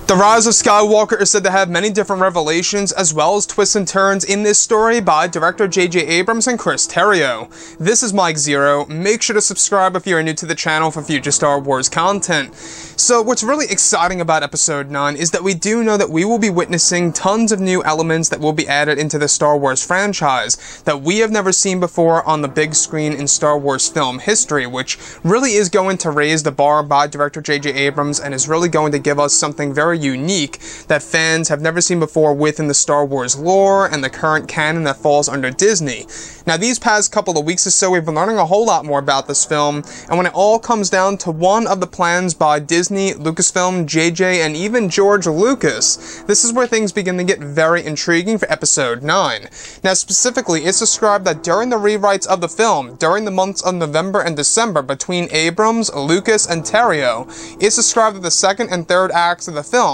The Rise of Skywalker is said to have many different revelations as well as twists and turns in this story by director J.J. Abrams and Chris Terrio. This is Mike Zero. Make sure to subscribe if you are new to the channel for future Star Wars content. So what's really exciting about Episode 9 is that we do know that we will be witnessing tons of new elements that will be added into the Star Wars franchise that we have never seen before on the big screen in Star Wars film history, which really is going to raise the bar by director J.J. Abrams and is really going to give us something very unique that fans have never seen before within the Star Wars lore and the current canon that falls under Disney. Now, these past couple of weeks or so, we've been learning a whole lot more about this film, and when it all comes down to one of the plans by Disney, Lucasfilm, JJ, and even George Lucas, this is where things begin to get very intriguing for Episode 9. Now, specifically, it's described that during the rewrites of the film, during the months of November and December between Abrams, Lucas, and Terrio, it's described that the second and third acts of the film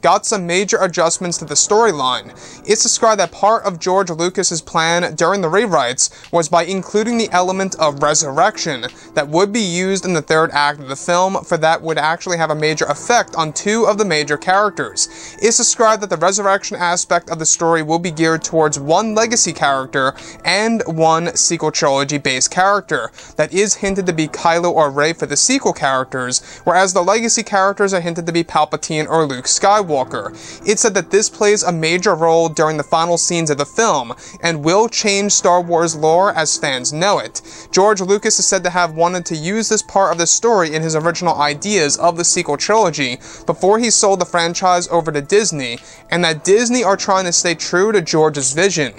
got some major adjustments to the storyline. It's described that part of George Lucas's plan during the rewrites was by including the element of resurrection that would be used in the third act of the film, for that would actually have a major effect on two of the major characters. It's described that the resurrection aspect of the story will be geared towards one legacy character and one sequel trilogy-based character that is hinted to be Kylo or Rey for the sequel characters, whereas the legacy characters are hinted to be Palpatine or Luke Skywalker. It's said that this plays a major role during the final scenes of the film and will change Star Wars lore as fans know it. George Lucas is said to have wanted to use this part of the story in his original ideas of the sequel trilogy before he sold the franchise over to Disney, and that Disney are trying to stay true to George's vision.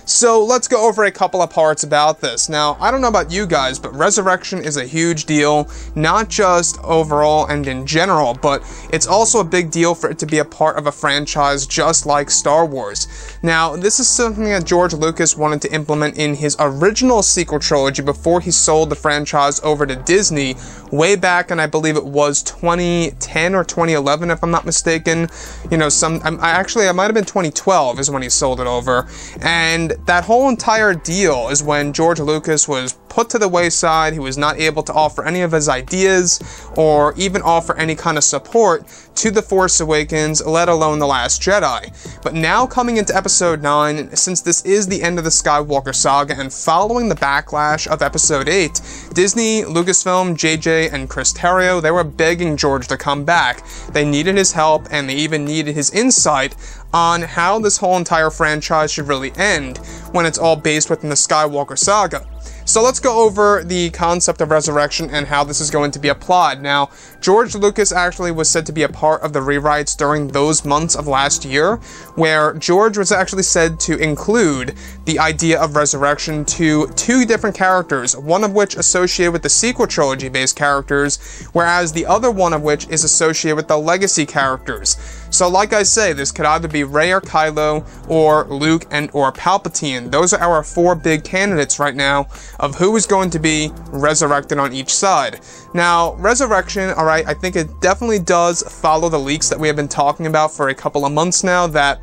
So let's go over a couple of parts about this. Now, I don't know about you guys, but resurrection is a huge deal, not just overall and in general, but it's also a big deal for it to be a part of a franchise just like Star Wars. Now, this is something that George Lucas wanted to implement in his original sequel trilogy before he sold the franchise over to Disney way back in, I believe it was 2010 or 2011 if I'm not mistaken. You know, it might have been 2012 is when he sold it over, and that whole entire deal is when George Lucas was put to the wayside. He was not able to offer any of his ideas or even offer any kind of support to The Force Awakens, let alone The Last Jedi. But now coming into Episode 9, since this is the end of the Skywalker saga and following the backlash of Episode 8, Disney, Lucasfilm, JJ, and Chris Terrio, they were begging George to come back. They needed his help, and they even needed his insight on how this whole entire franchise should really end when it's all based within the Skywalker saga. So let's go over the concept of resurrection and how this is going to be applied. Now, George Lucas actually was said to be a part of the rewrites during those months of last year, where George was actually said to include the idea of resurrection to two different characters, one of which associated with the sequel trilogy-based characters, whereas the other one of which is associated with the legacy characters. So like I say, this could either be Rey or Kylo, or Luke and or Palpatine. Those are our four big candidates right now of who is going to be resurrected on each side. Now, resurrection, alright, I think it definitely does follow the leaks that we have been talking about for a couple of months now, that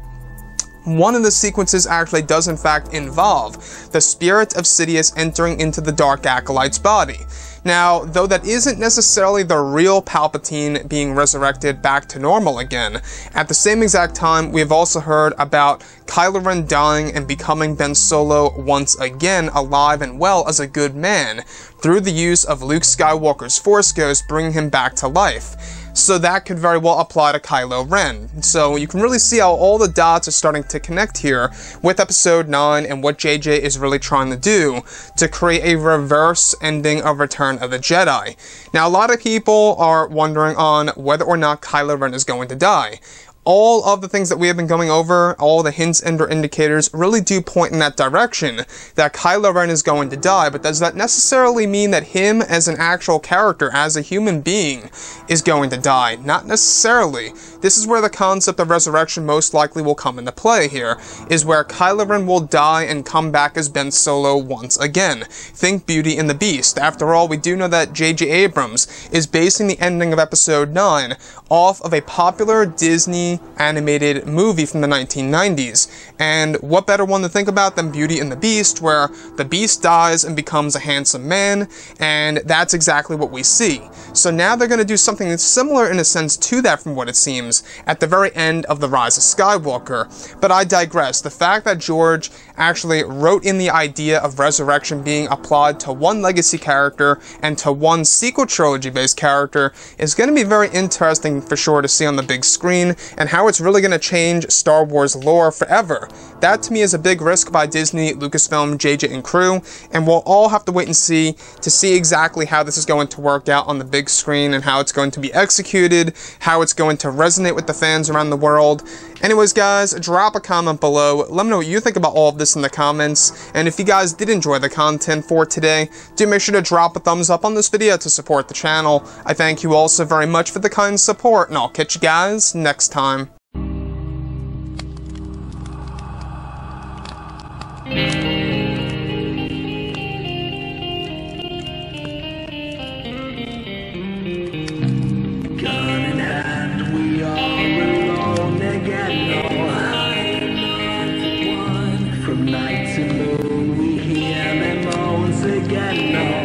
one of the sequences actually does in fact involve the spirit of Sidious entering into the Dark Acolyte's body. Now, though that isn't necessarily the real Palpatine being resurrected back to normal again, at the same exact time, we have also heard about Kylo Ren dying and becoming Ben Solo once again alive and well as a good man through the use of Luke Skywalker's Force Ghost, bringing him back to life. So that could very well apply to Kylo Ren. So you can really see how all the dots are starting to connect here with Episode 9 and what JJ is really trying to do to create a reverse ending of Return of the Jedi. Now, a lot of people are wondering on whether or not Kylo Ren is going to die. All of the things that we have been going over, all the hints and or indicators really do point in that direction, that Kylo Ren is going to die, but does that necessarily mean that him as an actual character, as a human being, is going to die? Not necessarily. This is where the concept of resurrection most likely will come into play here, is where Kylo Ren will die and come back as Ben Solo once again. Think Beauty and the Beast. After all, we do know that J.J. Abrams is basing the ending of Episode 9 off of a popular Disney Disney animated movie from the 1990s. And what better one to think about than Beauty and the Beast, where the Beast dies and becomes a handsome man, and that's exactly what we see. So now they're going to do something that's similar in a sense to that, from what it seems, at the very end of The Rise of Skywalker. But I digress. The fact that George actually wrote in the idea of resurrection being applied to one legacy character and to one sequel trilogy-based character is going to be very interesting for sure to see on the big screen, and how it's really going to change Star Wars lore forever. That to me is a big risk by Disney, Lucasfilm, JJ, and crew, and we'll all have to wait and see to see exactly how this is going to work out on the big screen and how it's going to be executed, how it's going to resonate with the fans around the world. Anyways, guys, drop a comment below. Let me know what you think about all of this in the comments, and if you guys did enjoy the content for today, do make sure to drop a thumbs up on this video to support the channel. I thank you all so very much for the kind support, and I'll catch you guys next time. From night to moon, we hear them moans again. No.